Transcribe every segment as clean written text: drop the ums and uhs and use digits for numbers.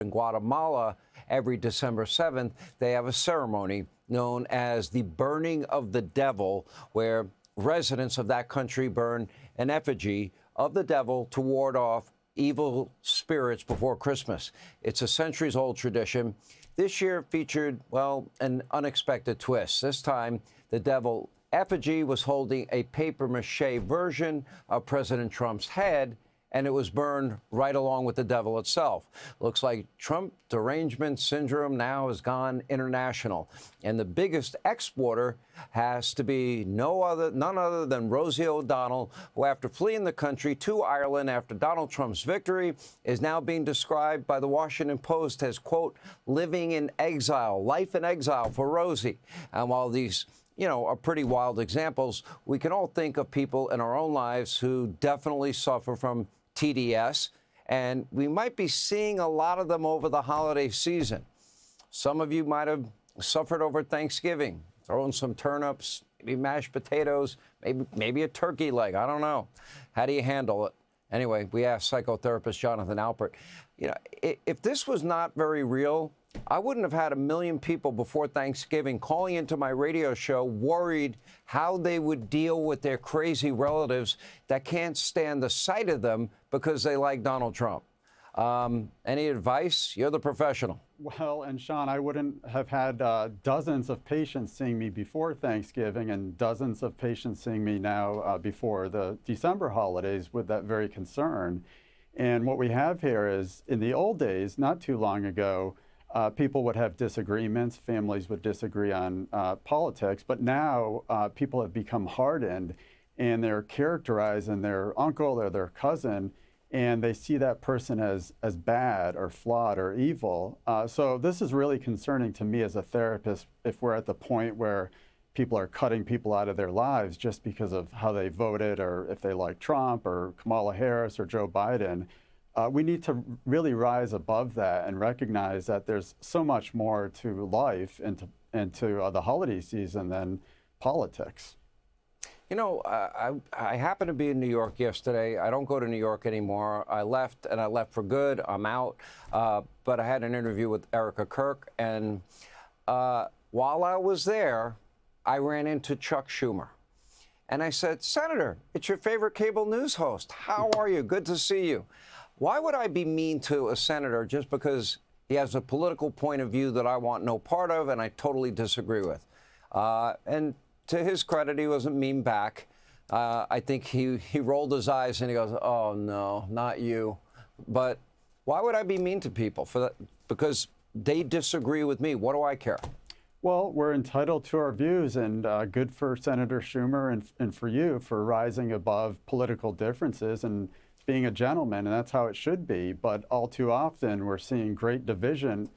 In Guatemala, every December 7th, they have a ceremony known as the Burning of the Devil, where residents of that country burn an effigy of the devil to ward off evil spirits before Christmas. It's a centuries-old tradition. This year featured, well, an unexpected twist. This time, the devil effigy was holding a papier-mâché version of President Trump's head, and it was burned right along with the devil itself. Looks like Trump Derangement Syndrome now has gone international. And the biggest exporter has to be none other than Rosie O'Donnell, who, after fleeing the country to Ireland after Donald Trump's victory, is now being described by the Washington Post as, quote, living in exile, life in exile for Rosie. And while these are pretty wild examples, we can all think of people in our own lives who definitely suffer from TDS, and we might be seeing a lot of them over the holiday season. Some of you might have suffered over Thanksgiving, throwing some turnips, maybe mashed potatoes, maybe a turkey leg. I don't know. How do you handle it? Anyway, we asked psychotherapist Jonathan Alpert, if this was not very real, I wouldn't have had 1 million people before Thanksgiving calling into my radio show worried how they would deal with their crazy relatives that can't stand the sight of them because they like Donald Trump. Any advice? You're the professional. Well, and Sean, I wouldn't have had dozens of patients seeing me before Thanksgiving and dozens of patients seeing me now before the December holidays with that very concern. And what we have here is, in the old days, not too long ago, people would have disagreements, families would disagree on politics, but now people have become hardened and they're characterizing their uncle or their cousin, and they see that person as bad or flawed or evil. So this is really concerning to me as a therapist if we're at the point where people are cutting people out of their lives just because of how they voted or if they like Trump or Kamala Harris or Joe Biden. We need to really rise above that and recognize that there's so much more to life and to the holiday season than politics. I happened to be in New York yesterday. I don't go to New York anymore. I left, and I left for good. I'm out. But I had an interview with Erica Kirk, and while I was there, I ran into Chuck Schumer. And I said, Senator, it's your favorite cable news host. How are you? Good to see you. Why would I be mean to a senator just because he has a political point of view that I want no part of and I totally disagree with? And to his credit, he wasn't mean back. I think he rolled his eyes and he goes, oh, no, not you. But why would I be mean to people? Because they disagree with me. What do I care? Well, we're entitled to our views, and good for Senator Schumer and for you for rising above political differences and being a gentleman, and that's how it should be. But all too often, we're seeing great division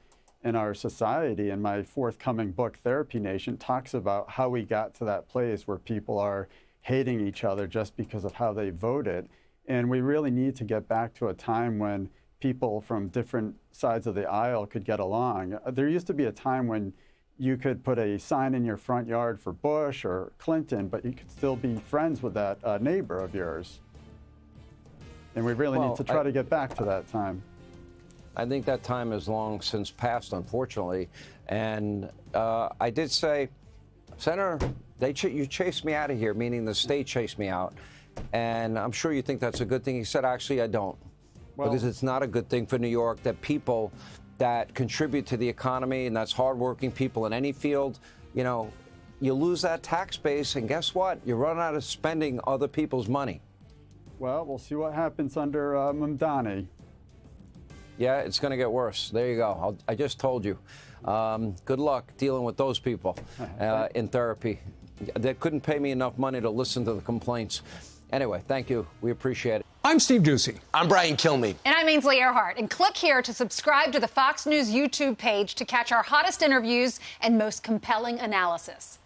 in our society, and my forthcoming book, Therapy Nation, talks about how we got to that place where people are hating each other just because of how they voted. And we really need to get back to a time when people from different sides of the aisle could get along. There used to be a time when you could put a sign in your front yard for Bush or Clinton, but you could still be friends with that neighbor of yours. And we really need to try to get back to that time. I think that time is long since passed, unfortunately. And I did say, Senator, you chased me out of here, meaning the state chased me out. And I'm sure you think that's a good thing. He said, actually, I don't. Because it's not a good thing for New York that people that contribute to the economy, and that's hardworking people in any field, you lose that tax base, and guess what? You run out of spending other people's money. Well, we'll see what happens under Mamdani. Yeah, it's going to get worse. There you go. I just told you. Good luck dealing with those people in therapy. They couldn't pay me enough money to listen to the complaints. Anyway, thank you. We appreciate it. I'm Steve Doocy. I'm Brian Kilmeade. And I'm Ainsley Earhart. And click here to subscribe to the Fox News YouTube page to catch our hottest interviews and most compelling analysis.